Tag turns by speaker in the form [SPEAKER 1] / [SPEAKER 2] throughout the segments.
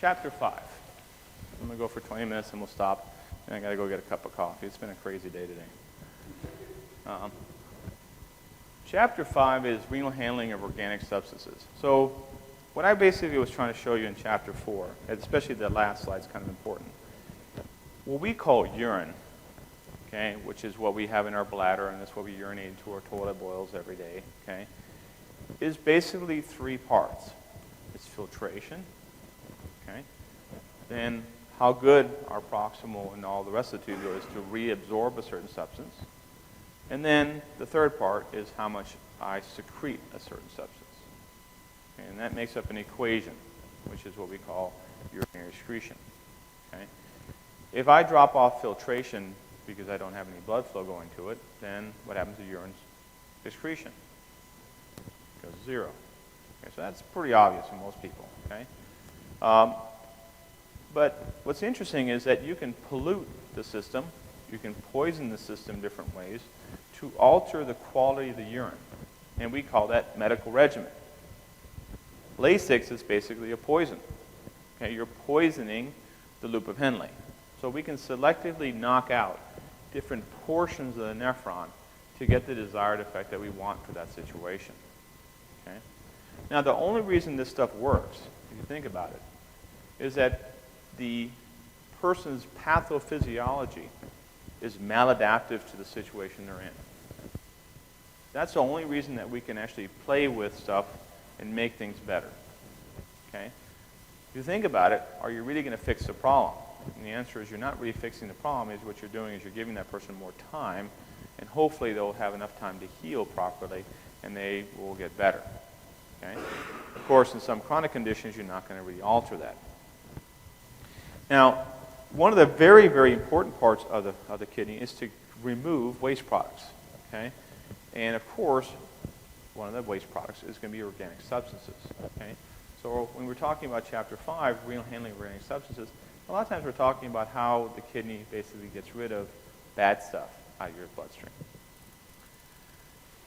[SPEAKER 1] Chapter 5. I'm going to go for 20 minutes and we'll stop. And I got to go get a cup of coffee. It's been a crazy day today. Chapter 5 is renal handling of organic substances. So what I basically was trying to show you in Chapter 4, especially the last slide is kind of important. What we call urine, okay, which is what we have in our bladder, and that's what we urinate into our toilet bowls every day, okay, is basically three parts. It's filtration, okay, then how good our proximal and all the rest of the tubule is to reabsorb a certain substance, and then the third part is how much I secrete a certain substance. Okay, and that makes up an equation, which is what we call urinary excretion. Okay? If I drop off filtration because I don't have any blood flow going to it, then what happens to urine's excretion? It goes to zero. Okay, so that's pretty obvious for most people. Okay? But what's interesting is that you can pollute the system, you can poison the system different ways to alter the quality of the urine. And we call that medical regimen. Lasix is basically a poison. Okay, you're poisoning the loop of Henle. So we can selectively knock out different portions of the nephron to get the desired effect that we want for that situation. Okay? Now, the only reason this stuff works, if you think about it, is that the person's pathophysiology is maladaptive to the situation they're in. That's the only reason that we can actually play with stuff and make things better. Okay? If you think about it, are you really going to fix the problem? And the answer is you're not really fixing the problem. Is what you're doing is you're giving that person more time, and hopefully they'll have enough time to heal properly, and they will get better. Okay? Of course, in some chronic conditions, you're not going to really alter that. Now, one of the very, very important parts of the kidney is to remove waste products. Okay? And of course, one of the waste products is going to be organic substances. Okay? So when we're talking about Chapter 5, renal handling of organic substances, a lot of times we're talking about how the kidney basically gets rid of bad stuff out of your bloodstream.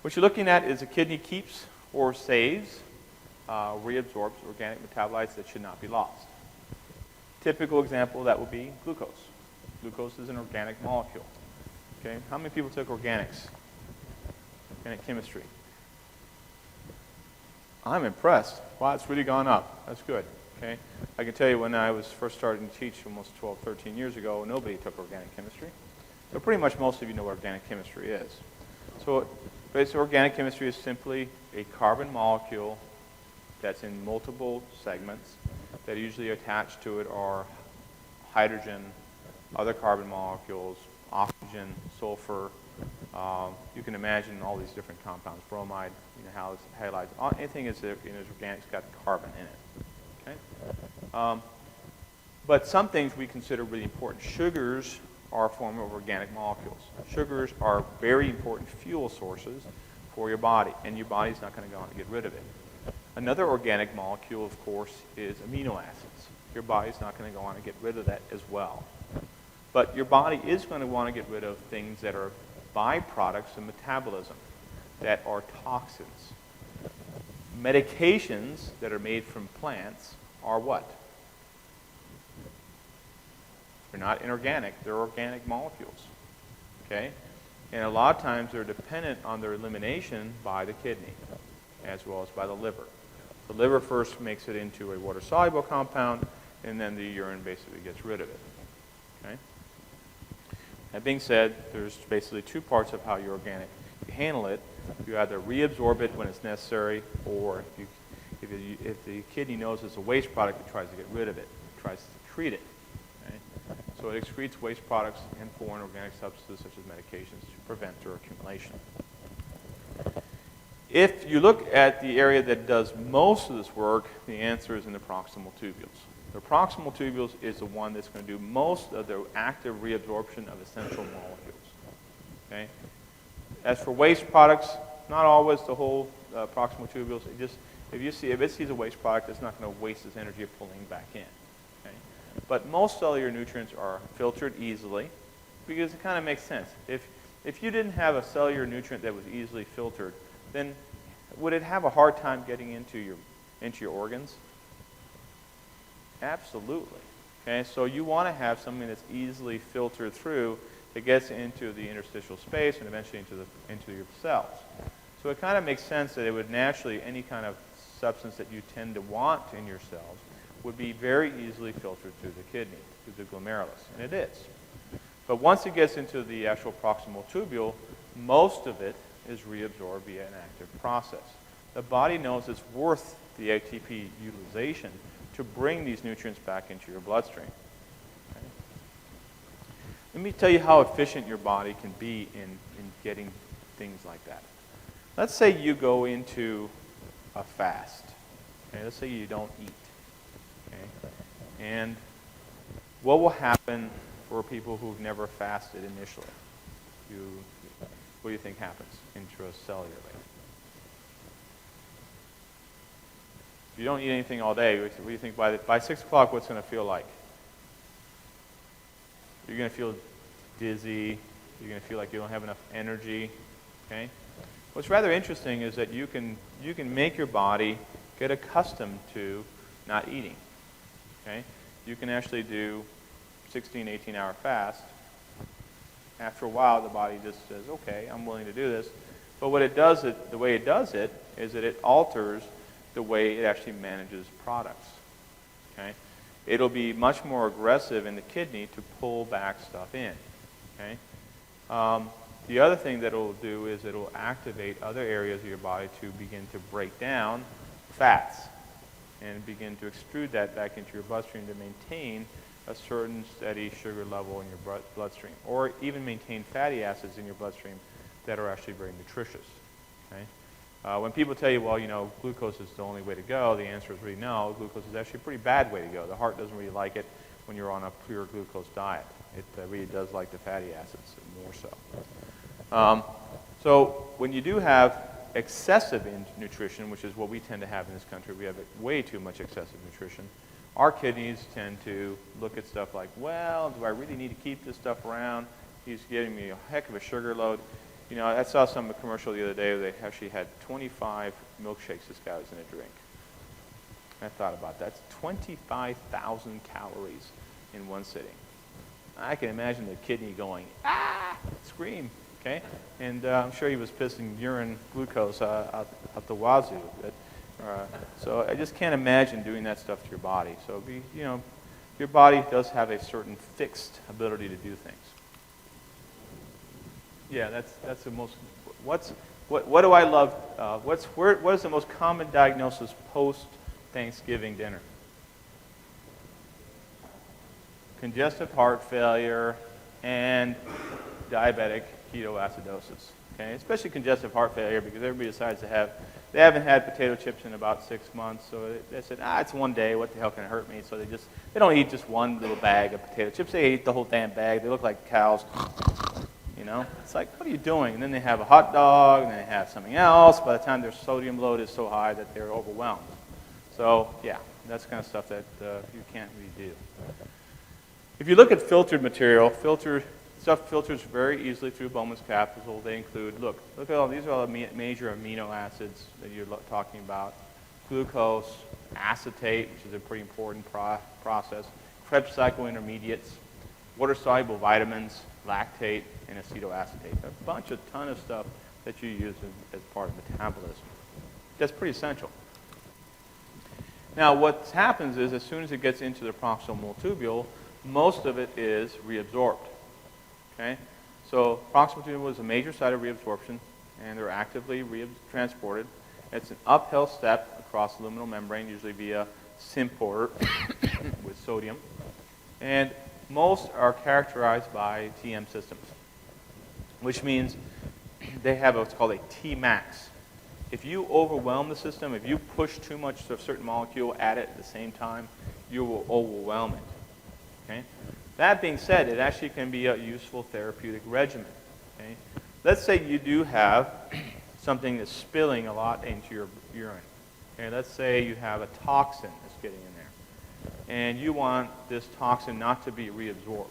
[SPEAKER 1] What you're looking at is the kidney keeps or saves, reabsorbs organic metabolites that should not be lost. Typical example of that would be glucose. Glucose is an organic molecule. Okay? How many people took organics? Organic chemistry. I'm impressed. Wow, it's really gone up. That's good. Okay? I can tell you when I was first starting to teach almost 12, 13 years ago, nobody took organic chemistry. So pretty much most of you know what organic chemistry is. So basically organic chemistry is simply a carbon molecule that's in multiple segments that usually attached to it are hydrogen, other carbon molecules, oxygen, sulfur. You can imagine all these different compounds, bromide, halides, anything is organic's got carbon in it. Okay? But some things we consider really important. Sugars are a form of organic molecules. Sugars are very important fuel sources for your body, and your body's not going to go on to get rid of it. Another organic molecule, of course, is amino acids. Your body's not going to go on to get rid of that as well. But your body is going to want to get rid of things that are byproducts of metabolism, that are toxins. Medications that are made from plants are what? They're not inorganic, they're organic molecules. Okay? And a lot of times they're dependent on their elimination by the kidney, as well as by the liver. The liver first makes it into a water-soluble compound, and then the urine basically gets rid of it. Okay? That being said, there's basically two parts of how you're organic. You handle it. You either reabsorb it when it's necessary, or if the kidney knows it's a waste product, it tries to get rid of it. It tries to treat it. Okay? So it excretes waste products and foreign organic substances such as medications to prevent their accumulation. If you look at the area that does most of this work, the answer is in the proximal tubules. The proximal tubules is the one that's going to do most of the active reabsorption of essential molecules. Okay? As for waste products, not always the whole proximal tubules. If it sees a waste product, it's not going to waste its energy of pulling back in. Okay? But most cellular nutrients are filtered easily because it kind of makes sense. If you didn't have a cellular nutrient that was easily filtered, then would it have a hard time getting into your organs? Absolutely. Okay, so you want to have something that's easily filtered through that gets into the interstitial space and eventually into your cells. So it kind of makes sense that it would naturally, any kind of substance that you tend to want in your cells would be very easily filtered through the kidney, through the glomerulus, and it is. But once it gets into the actual proximal tubule, most of it is reabsorbed via an active process. The body knows it's worth the ATP utilization to bring these nutrients back into your bloodstream. Okay? Let me tell you how efficient your body can be in getting things like that. Let's say you go into a fast. Okay? Let's say you don't eat. Okay? And what will happen for people who've never fasted initially? What do you think happens intracellularly? If you don't eat anything all day, what do you think by 6 o'clock, what's going to feel like? You're going to feel dizzy. You're going to feel like you don't have enough energy. Okay? What's rather interesting is that you can make your body get accustomed to not eating. Okay? You can actually do 16, 18-hour fast. After a while, the body just says, okay, I'm willing to do this. But what it does, the way it does it, is that it alters the way it actually manages products. Okay? It'll be much more aggressive in the kidney to pull back stuff in. Okay? The other thing that it'll do is it'll activate other areas of your body to begin to break down fats and begin to extrude that back into your bloodstream to maintain a certain steady sugar level in your bloodstream, or even maintain fatty acids in your bloodstream that are actually very nutritious. Okay? When people tell you, well, you know, glucose is the only way to go, the answer is really no. Glucose is actually a pretty bad way to go. The heart doesn't really like it when you're on a pure glucose diet. It really does like the fatty acids more so. So when you do have excessive nutrition, which is what we tend to have in this country, we have way too much excessive nutrition. Our kidneys tend to look at stuff like, well, do I really need to keep this stuff around? He's giving me a heck of a sugar load. You know, I saw some commercial the other day where they actually had 25 milkshakes this guy was going to drink. I thought about that. That's 25,000 calories in one sitting. I can imagine the kidney going, ah, scream, okay? And I'm sure he was pissing urine glucose out the wazoo. So I just can't imagine doing that stuff to your body. So, your body does have a certain fixed ability to do things. Yeah, that's the most. What do I love? What is the most common diagnosis post Thanksgiving dinner? Congestive heart failure and diabetic ketoacidosis. Okay, especially congestive heart failure because everybody decides they haven't had potato chips in about 6 months, so they said, it's one day, what the hell can it hurt me? So they don't eat just one little bag of potato chips, they eat the whole damn bag. They look like cows. You know, it's like, what are you doing? And then they have a hot dog, and then they have something else. By the time their sodium load is so high that they're overwhelmed. So, yeah, that's the kind of stuff that you can't really do. If you look at filtered material, stuff filters very easily through Bowman's capsule. They include, look at all, these are all the major amino acids that you're talking about. Glucose, acetate, which is a pretty important process, Krebs cycle intermediates, water-soluble vitamins, lactate, and acetoacetate. A ton of stuff that you use as part of metabolism. That's pretty essential. Now, what happens is as soon as it gets into the proximal tubule, most of it is reabsorbed. Okay? So proximal tubule is a major site of reabsorption, and they're actively transported. It's an uphill step across the luminal membrane, usually via symporter with sodium. And most are characterized by TM systems, which means they have what's called a Tmax. If you overwhelm the system, if you push too much of a certain molecule at it at the same time, you will overwhelm it. Okay? That being said, it actually can be a useful therapeutic regimen. Okay? Let's say you do have something that's spilling a lot into your urine. Okay? Let's say you have a toxin that's getting in there. And you want this toxin not to be reabsorbed.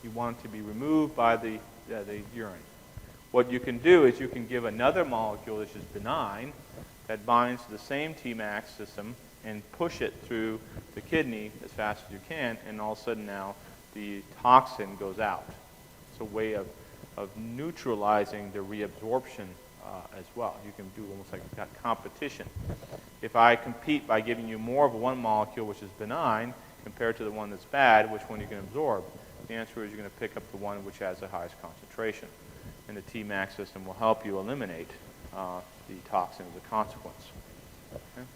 [SPEAKER 1] You want it to be removed by the urine. What you can do is you can give another molecule that's just benign that binds to the same Tmax system and push it through the kidney as fast as you can, and all of a sudden now the toxin goes out. It's a way of neutralizing the reabsorption as well. You can do almost like competition. If I compete by giving you more of one molecule which is benign compared to the one that's bad, which one you can absorb, the answer is you're going to pick up the one which has the highest concentration. And the Tmax system will help you eliminate the toxin as a consequence. Okay?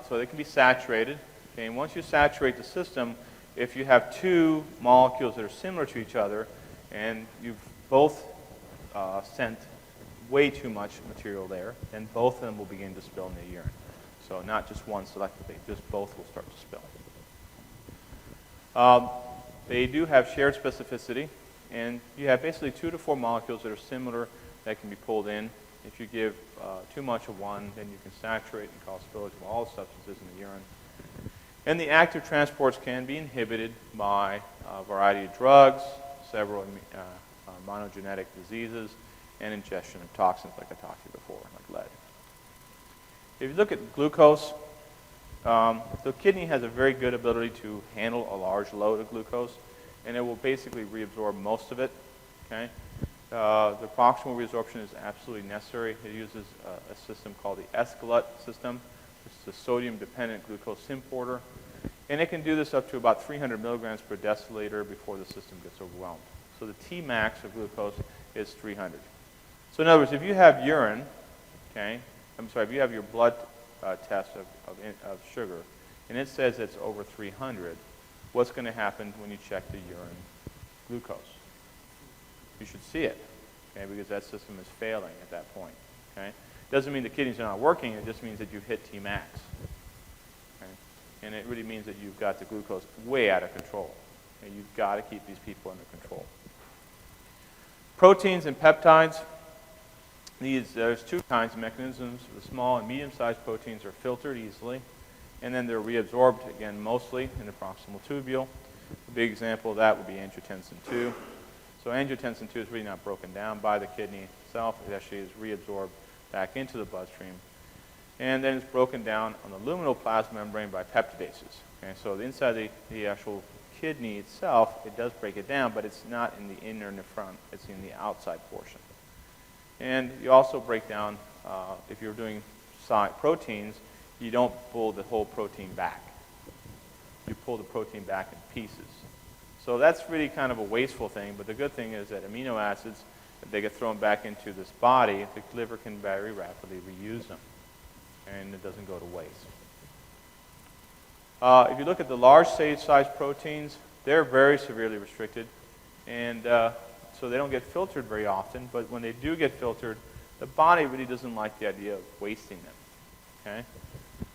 [SPEAKER 1] So they can be saturated. Okay? And once you saturate the system, if you have two molecules that are similar to each other and you've both sent way too much material there, then both of them will begin to spill in the urine. So not just one selectively, just both will start to spill. They do have shared specificity, and you have basically 2 to 4 molecules that are similar that can be pulled in. If you give too much of one, then you can saturate and cause spillage of all substances in the urine. And the active transports can be inhibited by a variety of drugs, several monogenetic diseases, and ingestion of toxins like I talked to you before, like lead. If you look at glucose, the kidney has a very good ability to handle a large load of glucose, and it will basically reabsorb most of it. Okay? The proximal reabsorption is absolutely necessary. It uses a system called the Escalate system, which is a sodium-dependent glucose importer. And it can do this up to about 300 milligrams per deciliter before the system gets overwhelmed. So the Tmax of glucose is 300. So in other words, if you have urine, okay, if you have your blood test of sugar, and it says it's over 300, what's going to happen when you check the urine glucose? You should see it, okay, because that system is failing at that point. Okay? Doesn't mean the kidneys are not working, it just means that you've hit Tmax. Okay? And it really means that you've got the glucose way out of control. Okay? You've got to keep these people under control. Proteins and peptides. There's 2 kinds of mechanisms. The small and medium-sized proteins are filtered easily, and then they're reabsorbed, again, mostly in the proximal tubule. A big example of that would be angiotensin II. So angiotensin II is really not broken down by the kidney itself. It actually is reabsorbed back into the bloodstream. And then it's broken down on the luminal plasma membrane by peptidases. Okay? So inside the actual kidney itself, it does break it down, but it's not in the inner and the front. It's in the outside portion. And you also break down, if you're doing proteins, you don't pull the whole protein back. You pull the protein back in pieces. So that's really kind of a wasteful thing, but the good thing is that amino acids, if they get thrown back into this body, the liver can very rapidly reuse them, and it doesn't go to waste. If you look at the large size proteins, they're very severely restricted, and so they don't get filtered very often, but when they do get filtered, the body really doesn't like the idea of wasting them.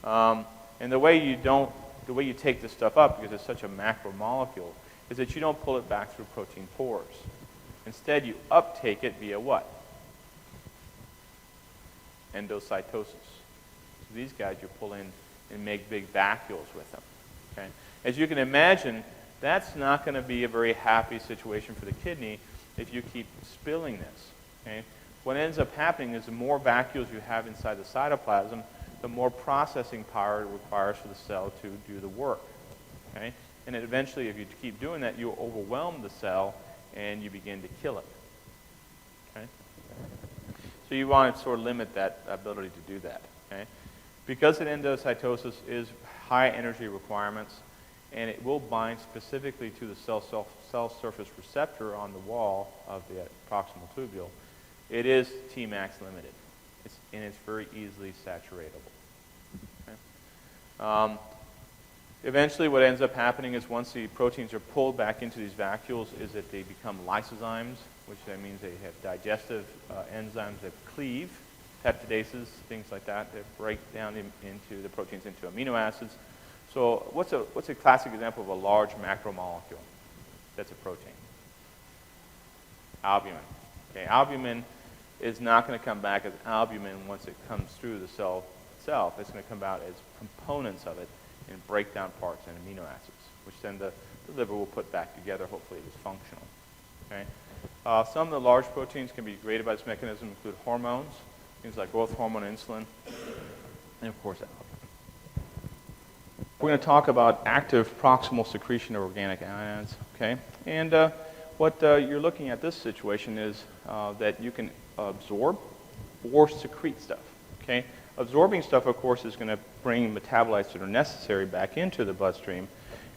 [SPEAKER 1] Okay? And the way you take this stuff up, because it's such a macromolecule, is that you don't pull it back through protein pores. Instead, you uptake it via what? Endocytosis. So these guys you pull in and make big vacuoles with them. Okay? As you can imagine, that's not going to be a very happy situation for the kidney if you keep spilling this. Okay? What ends up happening is the more vacuoles you have inside the cytoplasm, the more processing power it requires for the cell to do the work. Okay? And then eventually, if you keep doing that, you'll overwhelm the cell and you begin to kill it. Okay? So you want to sort of limit that ability to do that. Okay? Because endocytosis is high energy requirements, and it will bind specifically to the cell surface receptor on the wall of the proximal tubule, it is Tmax limited, and it's very easily saturatable. Okay? Eventually, what ends up happening is once the proteins are pulled back into these vacuoles is that they become lysozymes, which that means they have digestive enzymes that cleave, peptidases, things like that, that break down into the proteins into amino acids. So what's a classic example of a large macromolecule that's a protein? Albumin. Okay, albumin is not going to come back as albumin once it comes through the cell itself. It's going to come out as components of it and break down parts and amino acids, which then the liver will put back together. Hopefully it is functional. Okay? Some of the large proteins can be degraded by this mechanism, include hormones, things like growth hormone, insulin, and of course albumin. we're going to talk about active proximal secretion of organic anions, okay? And what you're looking at this situation is that you can absorb or secrete stuff, okay? Absorbing stuff, of course, is going to bring metabolites that are necessary back into the bloodstream,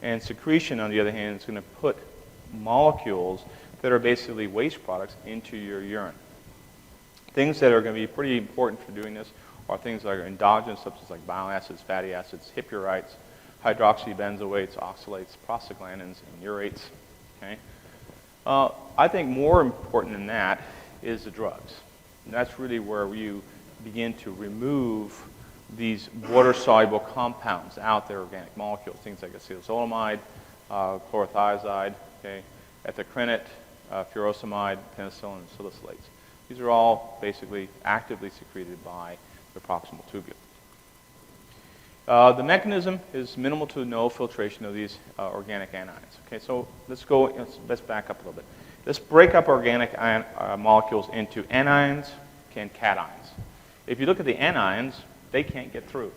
[SPEAKER 1] and secretion, on the other hand, is going to put molecules that are basically waste products into your urine. Things that are going to be pretty important for doing this are things like endogenous substances like bile acids, fatty acids, hippurites, hydroxybenzoates, oxalates, prostaglandins, and urates. Okay? I think more important than that is the drugs. And that's really where you begin to remove these water-soluble compounds out there, organic molecules, things like acetylzolamide, chlorothiazide, okay, ethacrynate, furosemide, penicillin, and salicylates. These are all basically actively secreted by the proximal tubule. The mechanism is minimal to no filtration of these organic anions. Okay, so let's back up a little bit. Let's break up organic molecules into anions and cations. If you look at the anions, they can't get through.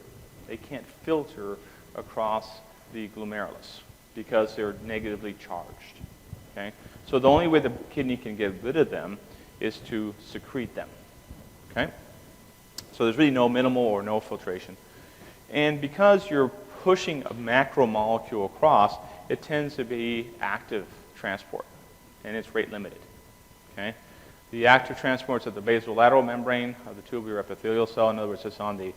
[SPEAKER 1] They can't filter across the glomerulus because they're negatively charged. Okay? So the only way the kidney can get rid of them is to secrete them. Okay? So there's really no minimal or no filtration. And because you're pushing a macromolecule across, it tends to be active transport, and it's rate limited. Okay? The active transport is at the basolateral membrane of the tubular epithelial cell. In other words, it's on the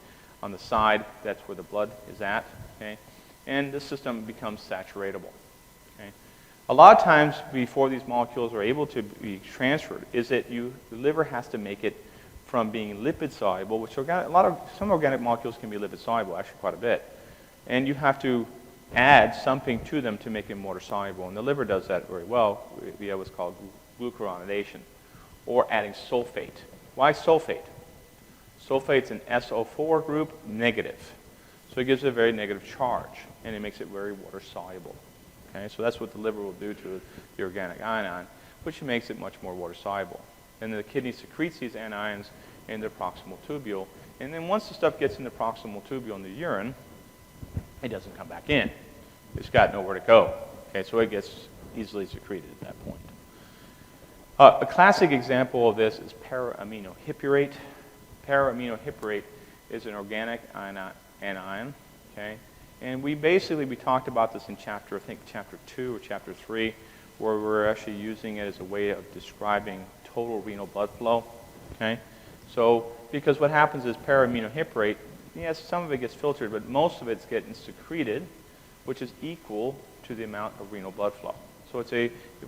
[SPEAKER 1] side. That's where the blood is at. Okay? And this system becomes saturatable. Okay? A lot of times before these molecules are able to be transferred is that the liver has to make it from being lipid soluble, which some organic molecules can be lipid soluble, actually quite a bit, and you have to add something to them to make them water soluble, and the liver does that very well. We have what's called glucuronidation, or adding sulfate. Why sulfate? Sulfate's an SO4 group, negative, so it gives it a very negative charge, and it makes it very water soluble. Okay, so that's what the liver will do to the organic anion, which makes it much more water soluble. And the kidney secretes these anions in the proximal tubule. And then once the stuff gets in the proximal tubule in the urine, it doesn't come back in. It's got nowhere to go. Okay, so it gets easily secreted at that point. A classic example of this is para-aminohippurate. Para-aminohippurate is an organic anion. Okay? And we talked about this in chapter 2 or chapter 3, where we're actually using it as a way of describing total renal blood flow. Okay? So, because what happens is para-aminohippurate, yes, some of it gets filtered, but most of it's getting secreted, which is equal to the amount of renal blood flow. So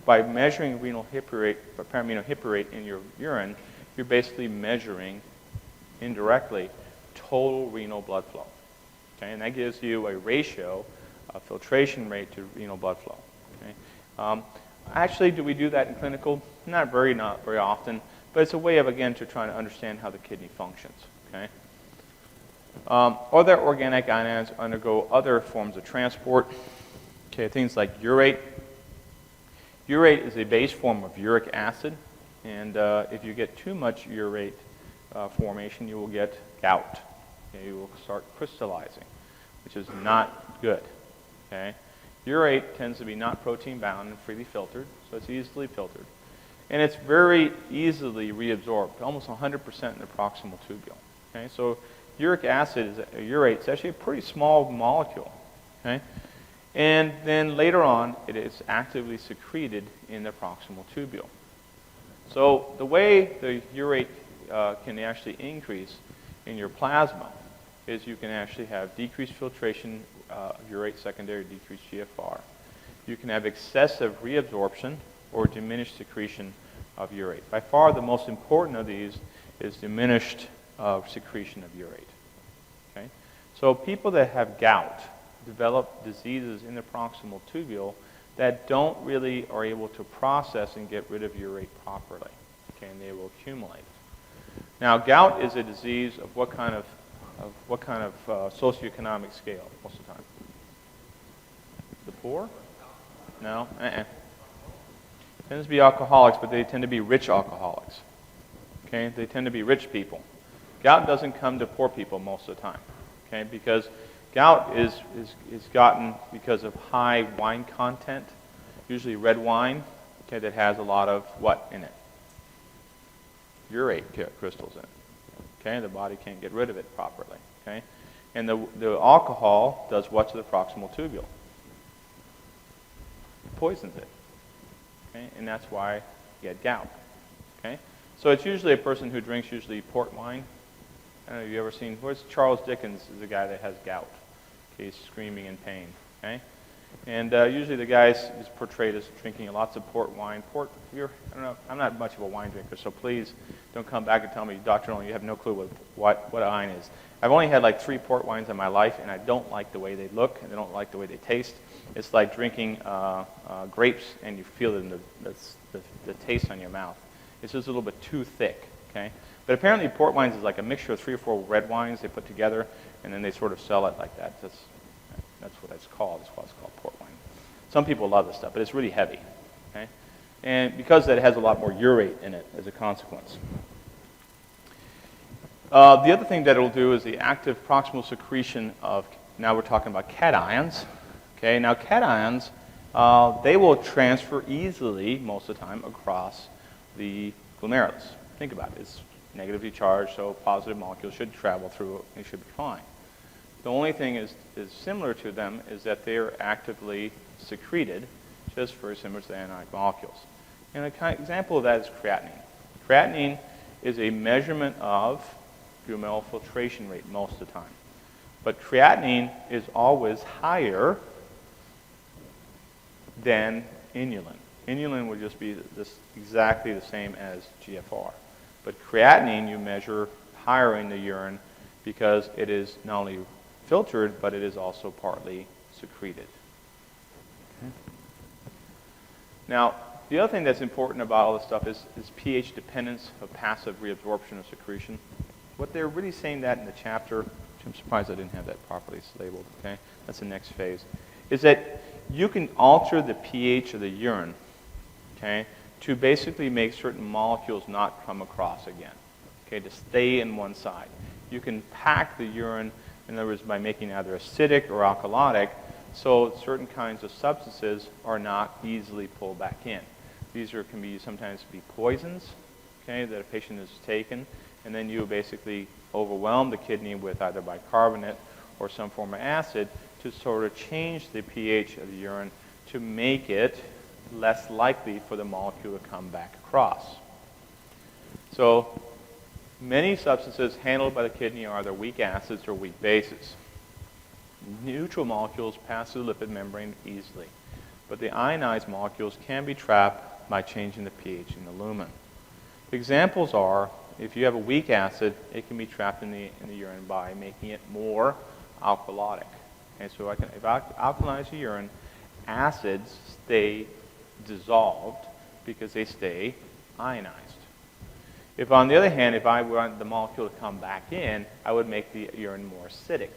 [SPEAKER 1] by measuring renal hippurate, para-aminohippurate in your urine, you're basically measuring indirectly total renal blood flow. Okay? And that gives you a ratio of filtration rate to renal blood flow. Okay? Actually, do we do that in clinical? Not very often, but it's a way of, again, to try to understand how the kidney functions. Okay? Other organic anions undergo other forms of transport. Okay, things like urate. Urate is a base form of uric acid, and if you get too much urate formation, you will get gout. Okay, you will start crystallizing, which is not good. Okay? Urate tends to be not protein bound and freely filtered, so it's easily filtered. And it's very easily reabsorbed, almost 100% in the proximal tubule. Okay? So uric acid, urate, is actually a pretty small molecule. Okay? And then later on, it is actively secreted in the proximal tubule. So the way the urate can actually increase in your plasma is you can actually have decreased filtration of urate secondary to decreased GFR. You can have excessive reabsorption or diminished secretion of urate. By far the most important of these is diminished secretion of urate. Okay? So people that have gout develop diseases in the proximal tubule that don't really are able to process and get rid of urate properly. Okay, and they will accumulate. Now, gout is a disease of what kind of socioeconomic scale most of the time? The poor? No? Tends to be alcoholics, but they tend to be rich alcoholics. Okay? They tend to be rich people. Gout doesn't come to poor people most of the time. Okay? Because Gout is gotten because of high wine content, usually red wine, okay, that has a lot of what in it? Urate crystals in it. Okay, the body can't get rid of it properly. Okay, and the alcohol does what to the proximal tubule? It poisons it. Okay, and that's why you get gout. Okay, so it's usually a person who drinks usually port wine. I don't know, have you ever seen, where's Charles Dickens is a guy that has gout. Okay, he's screaming in pain. Okay, and usually the guy is portrayed as drinking lots of port wine. I don't know, I'm not much of a wine drinker, so please don't come back and tell me, Dr. Nolan, you have no clue what wine is. I've only had like 3 port wines in my life, and I don't like the way they look, and I don't like the way they taste. It's like drinking grapes, and you feel it in the taste on your mouth. It's just a little bit too thick, okay? But apparently port wines is like a mixture of 3 or 4 red wines they put together, and then they sort of sell it like that. That's what it's called. That's why it's called port wine. Some people love this stuff, but it's really heavy, okay? And because that, it has a lot more urate in it as a consequence. The other thing that it'll do is the active proximal secretion of, now we're talking about cations. Okay, now cations, they will transfer easily, most of the time, across the glomerulus. Think about it. It's negatively charged, so positive molecules should travel through, it should be fine. The only thing is similar to them is that they are actively secreted, just very similar to the anionic molecules. And an example of that is creatinine. Creatinine is a measurement of glomerular filtration rate most of the time. But creatinine is always higher than inulin. Inulin would just be exactly the same as GFR. But creatinine you measure higher in the urine because it is not only filtered, but it is also partly secreted. Okay. Now, the other thing that's important about all this stuff is pH dependence of passive reabsorption of secretion. What they're really saying that in the chapter, which I'm surprised I didn't have that properly labeled, okay? That's the next phase, is that you can alter the pH of the urine, okay, to basically make certain molecules not come across again, okay, to stay in one side. You can pack the urine, in other words, by making either acidic or alkalotic, so certain kinds of substances are not easily pulled back in. These can be sometimes be poisons, okay, that a patient has taken, and then you basically overwhelm the kidney with either bicarbonate or some form of acid to sort of change the pH of the urine to make it less likely for the molecule to come back across. So many substances handled by the kidney are either weak acids or weak bases. Neutral molecules pass through the lipid membrane easily, but the ionized molecules can be trapped by changing the pH in the lumen. Examples are, if you have a weak acid, it can be trapped in the urine by making it more alkalotic. And so if I alkalize the urine, acids stay dissolved because they stay ionized. If, on the other hand, if I want the molecule to come back in, I would make the urine more acidic.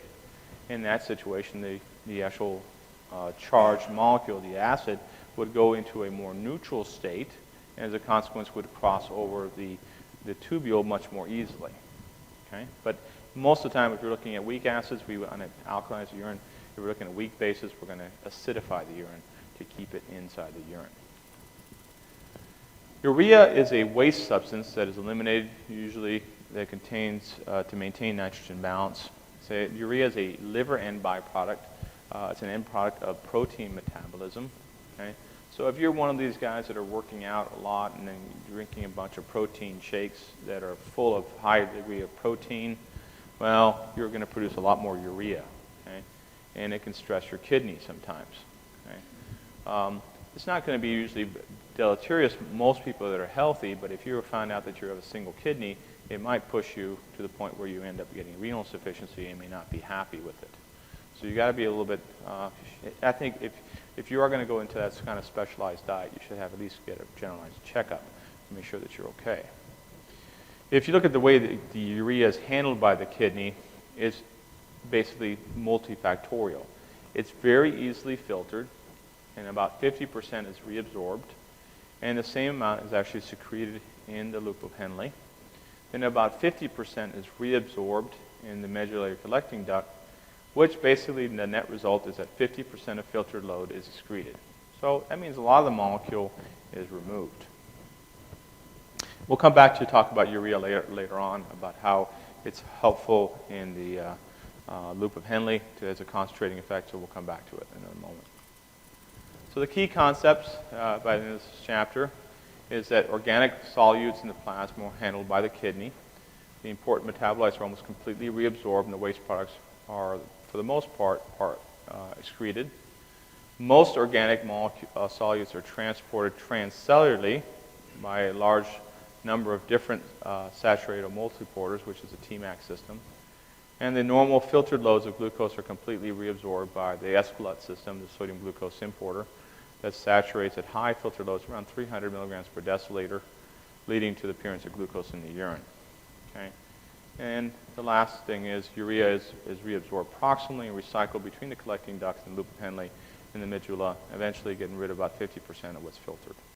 [SPEAKER 1] In that situation, the actual charged molecule, the acid, would go into a more neutral state, and as a consequence would cross over the tubule much more easily. Okay? But most of the time, if you're looking at weak acids, we want to alkalize the urine. If we're looking at weak bases, we're going to acidify the urine to keep it inside the urine. Urea is a waste substance that is eliminated, usually that contains, to maintain nitrogen balance. So urea is a liver end byproduct. It's an end product of protein metabolism. Okay? So if you're one of these guys that are working out a lot and then drinking a bunch of protein shakes that are full of high degree of protein, well, you're going to produce a lot more urea. Okay? And it can stress your kidney sometimes. Okay? It's not going to be usually deleterious for most people that are healthy, but if you find out that you have a single kidney, it might push you to the point where you end up getting renal insufficiency and may not be happy with it. So you got to be a little bit, I think if you are going to go into that kind of specialized diet, you should have at least get a generalized checkup to make sure that you're okay. If you look at the way that the urea is handled by the kidney, it's basically multifactorial. It's very easily filtered, and about 50% is reabsorbed, and the same amount is actually secreted in the loop of Henle. Then about 50% is reabsorbed in the medullary collecting duct, which basically the net result is that 50% of filtered load is excreted. So that means a lot of the molecule is removed. We'll come back to talk about urea later on, about how it's helpful in the loop of Henle as a concentrating effect, so we'll come back to it in a moment. So the key concepts by the end of this chapter is that organic solutes in the plasma are handled by the kidney. The important metabolites are almost completely reabsorbed, and the waste products are, for the most part, excreted. Most organic solutes are transported transcellularly by a large number of different saturated multiporters, which is a TMAC system. And the normal filtered loads of glucose are completely reabsorbed by the Esquelet system, the sodium glucose importer, that saturates at high filtered loads, around 300 milligrams per deciliter, leading to the appearance of glucose in the urine. Okay? And the last thing is urea is reabsorbed proximally and recycled between the collecting ducts and loop of Henle in the medulla, eventually getting rid of about 50% of what's filtered.